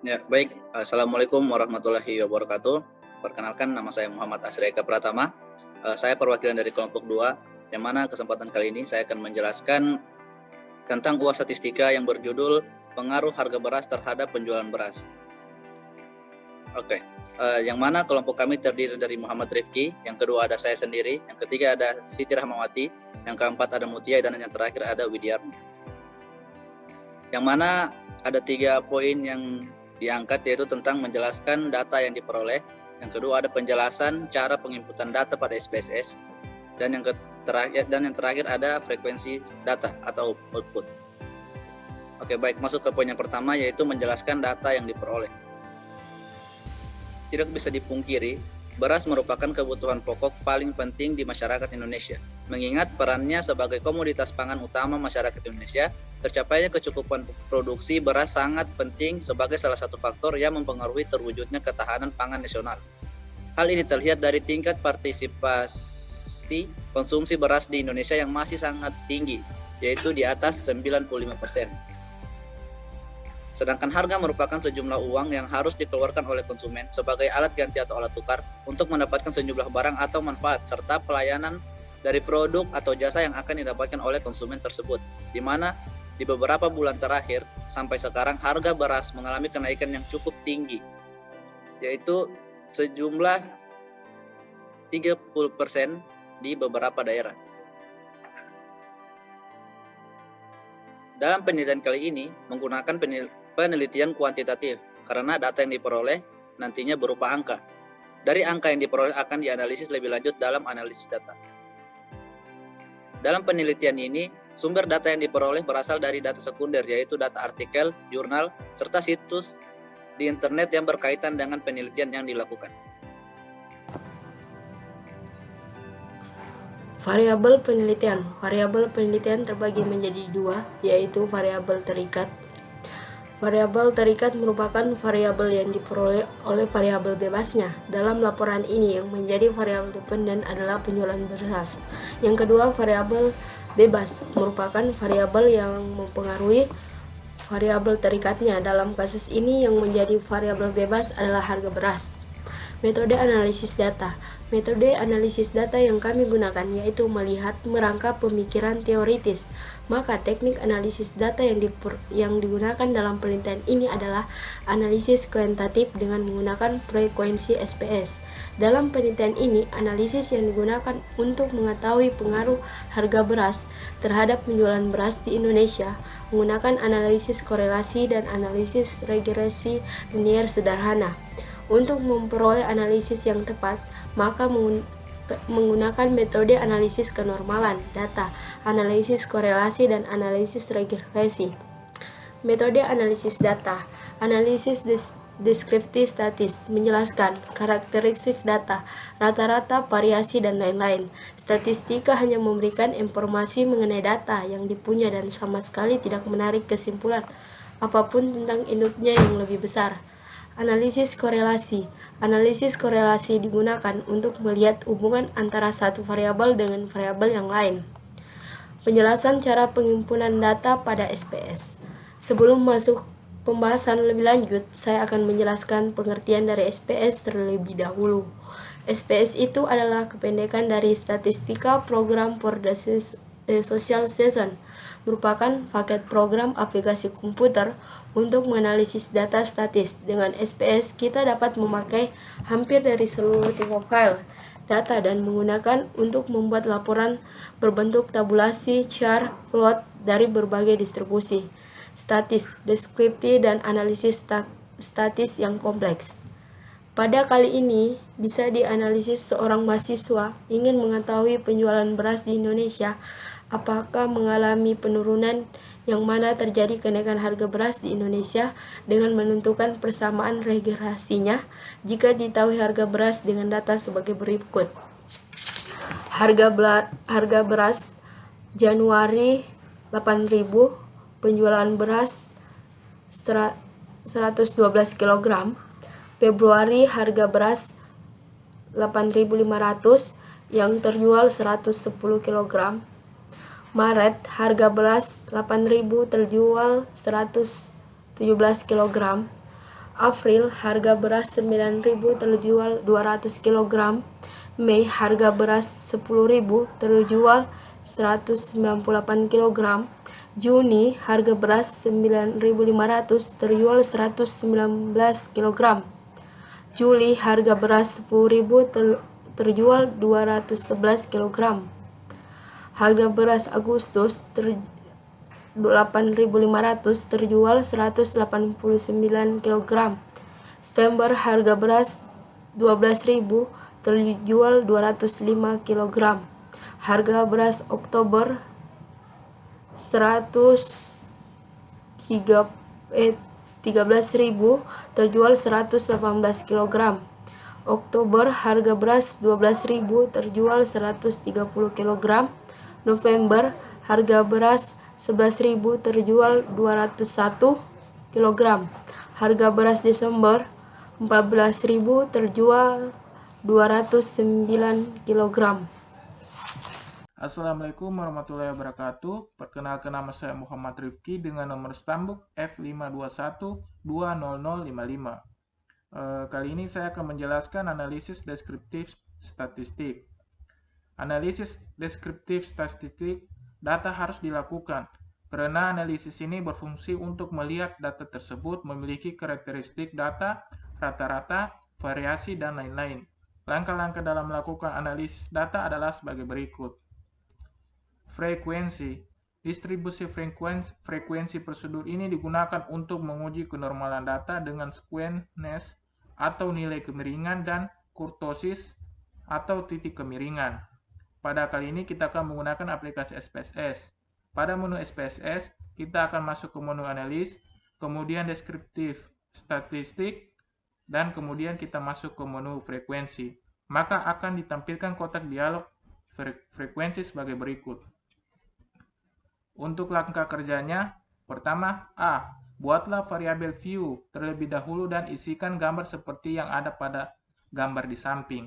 Ya, baik. Assalamualaikum warahmatullahi wabarakatuh. Perkenalkan, nama saya Muhammad Asri Eka Pratama. Saya perwakilan dari kelompok 2, yang mana kesempatan kali ini saya akan menjelaskan tentang UAS statistika yang berjudul pengaruh harga beras terhadap penjualan beras. Oke, yang mana kelompok kami terdiri dari Muhammad Rifki, yang kedua ada saya sendiri, yang ketiga ada Siti Rahmawati, yang keempat ada Mutia, dan yang terakhir ada Widiarno. Yang mana ada 3 poin yang diangkat, yaitu tentang menjelaskan data yang diperoleh, yang kedua ada penjelasan cara penginputan data pada SPSS, dan yang terakhir ada frekuensi data atau output. Oke, baik, masuk ke poin yang pertama, yaitu menjelaskan data yang diperoleh. Tidak bisa dipungkiri, beras merupakan kebutuhan pokok paling penting di masyarakat Indonesia. Mengingat perannya sebagai komoditas pangan utama masyarakat Indonesia, tercapainya kecukupan produksi beras sangat penting sebagai salah satu faktor yang mempengaruhi terwujudnya ketahanan pangan nasional. Hal ini terlihat dari tingkat partisipasi konsumsi beras di Indonesia yang masih sangat tinggi, yaitu di atas 95%. Sedangkan harga merupakan sejumlah uang yang harus dikeluarkan oleh konsumen sebagai alat ganti atau alat tukar untuk mendapatkan sejumlah barang atau manfaat, serta pelayanan dari produk atau jasa yang akan didapatkan oleh konsumen tersebut, di mana di beberapa bulan terakhir sampai sekarang harga beras mengalami kenaikan yang cukup tinggi, yaitu sejumlah 30% di beberapa daerah. Dalam penelitian kali ini menggunakan penelitian kuantitatif, karena data yang diperoleh nantinya berupa angka. Dari angka yang diperoleh akan dianalisis lebih lanjut dalam analisis data. Dalam penelitian ini, sumber data yang diperoleh berasal dari data sekunder, yaitu data artikel, jurnal, serta situs di internet yang berkaitan dengan penelitian yang dilakukan. Variabel penelitian. Variabel penelitian terbagi menjadi 2, yaitu variabel terikat. Variabel terikat merupakan variabel yang diperoleh oleh variabel bebasnya. Dalam laporan ini, yang menjadi variabel dependen adalah penjualan beras. Yang kedua, variabel bebas merupakan variabel yang mempengaruhi variabel terikatnya. Dalam kasus ini, yang menjadi variabel bebas adalah harga beras. Metode analisis data. Metode analisis data yang kami gunakan yaitu melihat merangkap pemikiran teoritis. Maka teknik analisis data yang digunakan dalam penelitian ini adalah analisis kuantitatif dengan menggunakan frekuensi SPS. Dalam penelitian ini, analisis yang digunakan untuk mengetahui pengaruh harga beras terhadap penjualan beras di Indonesia menggunakan analisis korelasi dan analisis regresi linier sederhana. Untuk memperoleh analisis yang tepat, maka menggunakan metode analisis kenormalan data, analisis korelasi, dan analisis regresi. Metode analisis data. Analisis deskriptif statis menjelaskan karakteristik data, rata-rata, variasi, dan lain-lain. Statistika hanya memberikan informasi mengenai data yang dipunya dan sama sekali tidak menarik kesimpulan apapun tentang induknya yang lebih besar. Analisis korelasi. Analisis korelasi digunakan untuk melihat hubungan antara satu variabel dengan variabel yang lain. Penjelasan cara pengumpulan data pada SPS. Sebelum masuk pembahasan lebih lanjut, saya akan menjelaskan pengertian dari SPS terlebih dahulu. SPS itu adalah kependekan dari Statistical Program for the Social Season, merupakan paket program aplikasi komputer untuk menganalisis data statis. Dengan SPS, kita dapat memakai hampir dari seluruh tipe file data dan menggunakan untuk membuat laporan berbentuk tabulasi, chart, plot dari berbagai distribusi, statis, deskriptif, dan analisis statis yang kompleks. Pada kali ini, bisa dianalisis seorang mahasiswa ingin mengetahui penjualan beras di Indonesia, apakah mengalami penurunan, yang mana terjadi kenaikan harga beras di Indonesia dengan menentukan persamaan regresinya jika diketahui harga beras dengan data sebagai berikut. Harga beras Januari 8.000, penjualan beras 112 kg. Februari harga beras 8.500 yang terjual 110 kg. Maret harga beras 8.000 terjual 117 kg. April harga beras 9.000 terjual 200 kg. Mei harga beras 10.000 terjual 198 kg. Juni harga beras 9.500 terjual 119 kg. Juli harga beras 10.000 terjual 211 kg. Harga beras Agustus 8.500 terjual 189 kg. September harga beras 12.000 terjual 205 kg. Harga beras Oktober 13.000 terjual 118 kg. Oktober harga beras 12.000 terjual 130 kg. November harga beras 11.000 terjual 201 kg. Harga beras Desember 14.000 terjual 209 kg. Assalamualaikum warahmatullahi wabarakatuh. Perkenalkan, nama saya Muhammad Rifki dengan nomor stambuk F521-20055. Kali ini saya akan menjelaskan analisis deskriptif statistik. Analisis deskriptif statistik, data harus dilakukan karena analisis ini berfungsi untuk melihat data tersebut memiliki karakteristik data, rata-rata, variasi, dan lain-lain. Langkah-langkah dalam melakukan analisis data adalah sebagai berikut. Frekuensi. Distribusi frekuensi prosedur ini digunakan untuk menguji kenormalan data dengan skewness atau nilai kemiringan dan kurtosis atau titik kemiringan. Pada kali ini kita akan menggunakan aplikasi SPSS. Pada menu SPSS, kita akan masuk ke menu analis, kemudian deskriptif statistik, dan kemudian kita masuk ke menu frekuensi. Maka akan ditampilkan kotak dialog frekuensi sebagai berikut. Untuk langkah kerjanya, pertama, A. Buatlah variabel view terlebih dahulu dan isikan gambar seperti yang ada pada gambar di samping.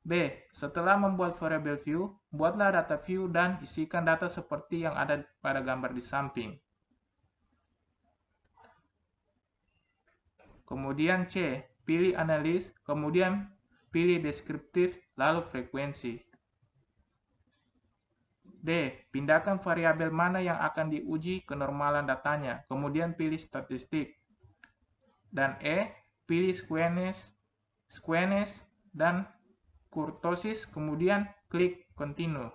B. Setelah membuat variabel view, buatlah data view dan isikan data seperti yang ada pada gambar di samping. Kemudian C. Pilih analis, kemudian pilih deskriptif, lalu frekuensi. D. Pindahkan variabel mana yang akan diuji kenormalan datanya, kemudian pilih statistik. Dan E. Pilih skewness dan kurtosis, kemudian klik continue.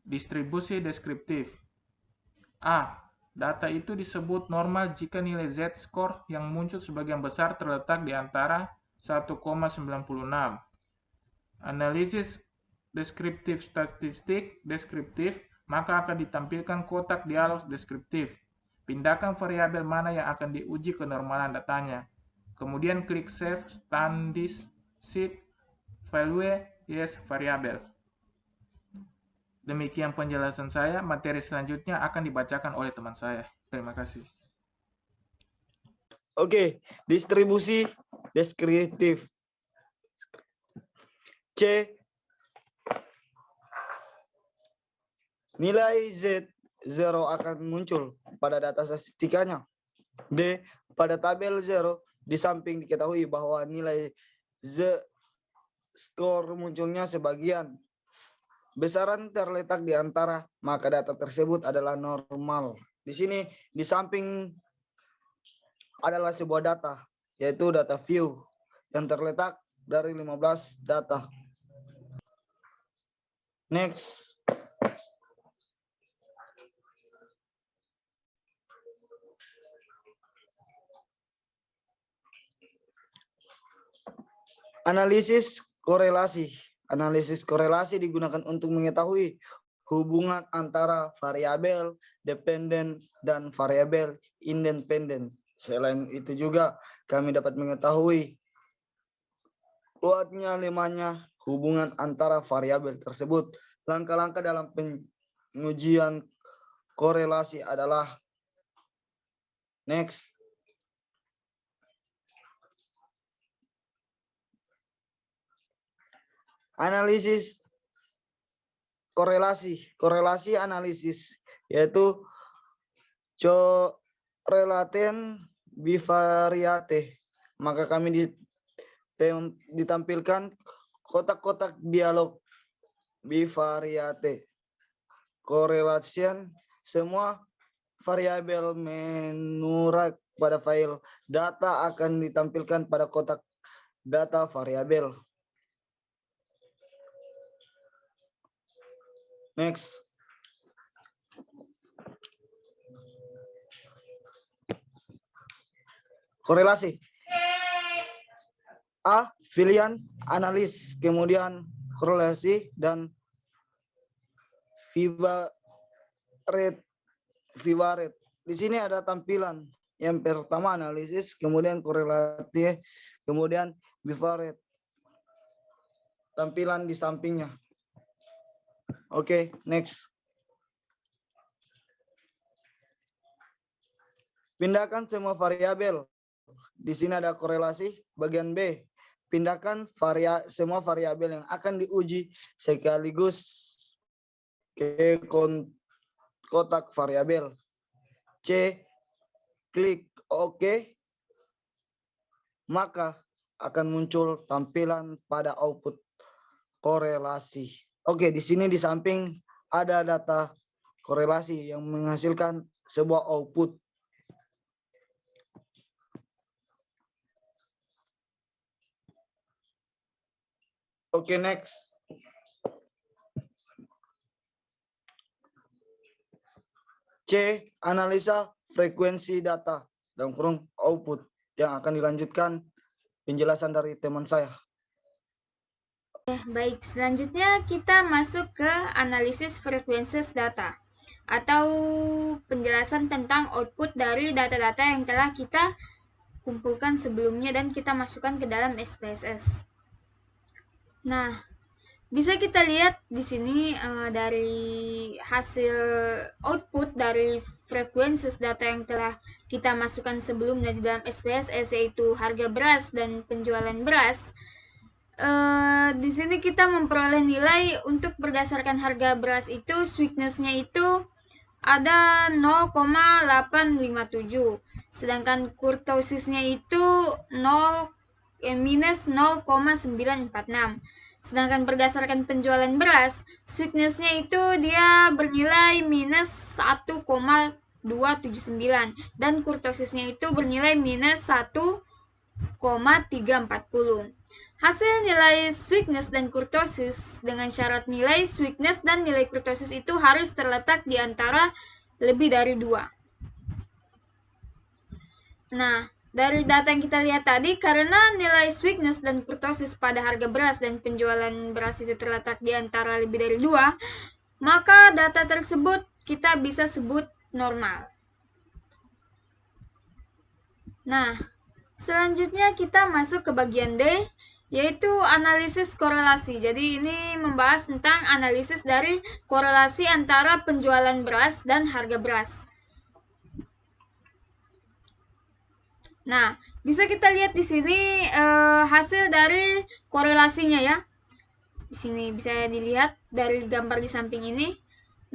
Distribusi deskriptif. A. Data itu disebut normal jika nilai z-score yang muncul sebagian besar terletak di antara 1,96. Analisis deskriptif statistik deskriptif, maka akan ditampilkan kotak dialog deskriptif. Pindahkan variabel mana yang akan diuji kenormalan datanya. Kemudian klik Save Statistic Value Yes Variable. Demikian penjelasan saya. Materi selanjutnya akan dibacakan oleh teman saya. Terima kasih. Oke, distribusi deskriptif. C. Nilai Z0 akan muncul pada data statistikanya. D. Pada tabel 0 di samping diketahui bahwa nilai Z-score munculnya sebagian besaran terletak di antara, maka data tersebut adalah normal. Di sini di samping adalah sebuah data, yaitu data view yang terletak dari 15 data. Next. Analisis korelasi. Analisis korelasi digunakan untuk mengetahui hubungan antara variabel dependen dan variabel independen. Selain itu juga kami dapat mengetahui kuatnya lemahnya hubungan antara variabel tersebut. Langkah-langkah dalam pengujian korelasi adalah next. Analisis korelasi. Korelasi analisis yaitu correlaten bivariate. Maka kami ditampilkan kotak-kotak dialog bivariate. Correlation, semua variabel menurut pada file data akan ditampilkan pada kotak data variabel. Next. Korelasi. A, pilihan, analis, kemudian korelasi dan Vivaret. Di sini ada tampilan. Yang pertama analisis, kemudian korelasi, kemudian Vivaret. Tampilan di sampingnya. Oke, next. Pindahkan semua variabel. Di sini ada korelasi. Bagian B. Pindahkan semua variabel yang akan diuji sekaligus ke kotak variabel. C. Klik OK. Maka akan muncul tampilan pada output korelasi. Oke, di sini di samping ada data korelasi yang menghasilkan sebuah output. Oke, next. C. Analisa frekuensi data dan kurung output yang akan dilanjutkan penjelasan dari teman saya. Baik, selanjutnya kita masuk ke analisis frekuensi data atau penjelasan tentang output dari data-data yang telah kita kumpulkan sebelumnya dan kita masukkan ke dalam SPSS. Nah, bisa kita lihat di sini dari hasil output dari frekuensi data yang telah kita masukkan sebelumnya di dalam SPSS, yaitu harga beras dan penjualan beras. Di sini kita memperoleh nilai untuk berdasarkan harga beras itu sweetness-nya itu ada 0,857, sedangkan kurtosisnya itu minus 0,946. Sedangkan berdasarkan penjualan beras, sweetness-nya itu dia bernilai minus 1,279 dan kurtosisnya itu bernilai minus 1,340. Hasil nilai sweetness dan kurtosis dengan syarat nilai sweetness dan nilai kurtosis itu harus terletak di antara lebih dari 2. Nah, dari data yang kita lihat tadi, karena nilai sweetness dan kurtosis pada harga beras dan penjualan beras itu terletak di antara lebih dari 2, maka data tersebut kita bisa sebut normal. Nah, selanjutnya kita masuk ke bagian D, yaitu analisis korelasi. Jadi ini membahas tentang analisis dari korelasi antara penjualan beras dan harga beras. Nah, bisa kita lihat di sini hasil dari korelasinya ya. Di sini bisa dilihat dari gambar di samping ini.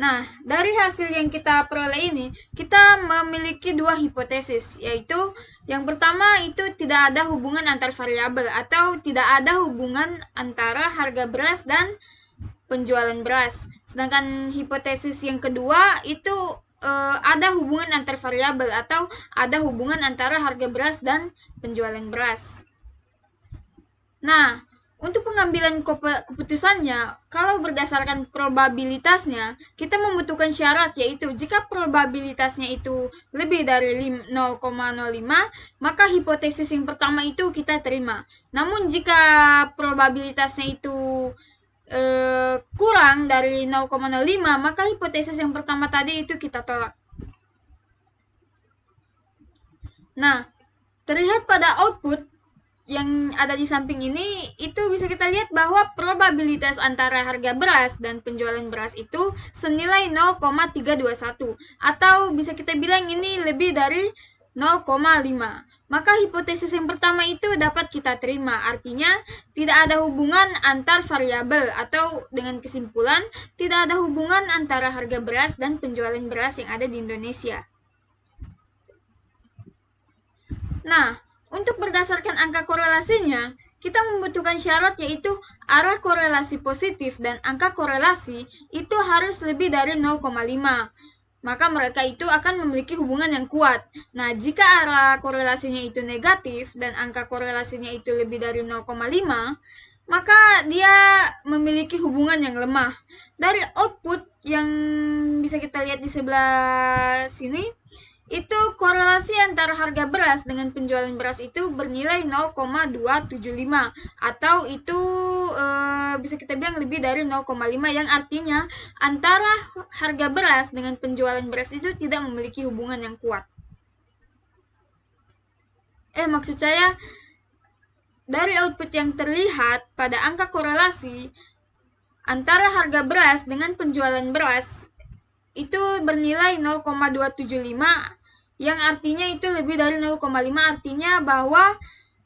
Nah, dari hasil yang kita peroleh ini, kita memiliki 2 hipotesis, yaitu yang pertama itu tidak ada hubungan antar variabel atau tidak ada hubungan antara harga beras dan penjualan beras. Sedangkan hipotesis yang kedua itu ada hubungan antar variabel atau ada hubungan antara harga beras dan penjualan beras. Nah, untuk pengambilan keputusannya, kalau berdasarkan probabilitasnya, kita membutuhkan syarat, yaitu jika probabilitasnya itu lebih dari 0,05, maka hipotesis yang pertama itu kita terima. Namun jika probabilitasnya itu kurang dari 0,05, maka hipotesis yang pertama tadi itu kita tolak. Nah, terlihat pada output yang ada di samping ini, itu bisa kita lihat bahwa probabilitas antara harga beras dan penjualan beras itu senilai 0,321, atau bisa kita bilang ini lebih dari 0,5. Maka hipotesis yang pertama itu dapat kita terima, artinya tidak ada hubungan antar variabel, atau dengan kesimpulan tidak ada hubungan antara harga beras dan penjualan beras yang ada di Indonesia. Nah, untuk berdasarkan angka korelasinya, kita membutuhkan syarat yaitu arah korelasi positif dan angka korelasi itu harus lebih dari 0,5. Maka mereka itu akan memiliki hubungan yang kuat. Nah, jika arah korelasinya itu negatif dan angka korelasinya itu lebih dari 0,5, maka dia memiliki hubungan yang lemah. Dari output yang bisa kita lihat di sebelah sini, itu korelasi antara harga beras dengan penjualan beras itu bernilai 0,275 atau itu bisa kita bilang lebih dari 0,5, yang artinya antara harga beras dengan penjualan beras itu tidak memiliki hubungan yang kuat. Maksud saya dari output yang terlihat pada angka korelasi antara harga beras dengan penjualan beras itu bernilai 0,275, yang artinya itu lebih dari 0,5, artinya bahwa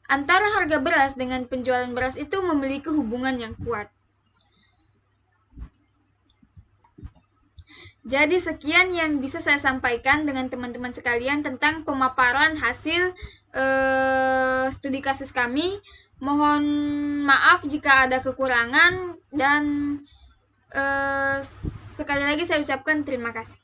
antara harga beras dengan penjualan beras itu memiliki hubungan yang kuat. Jadi sekian yang bisa saya sampaikan dengan teman-teman sekalian tentang pemaparan hasil studi kasus kami. Mohon maaf jika ada kekurangan dan sekali lagi saya ucapkan terima kasih.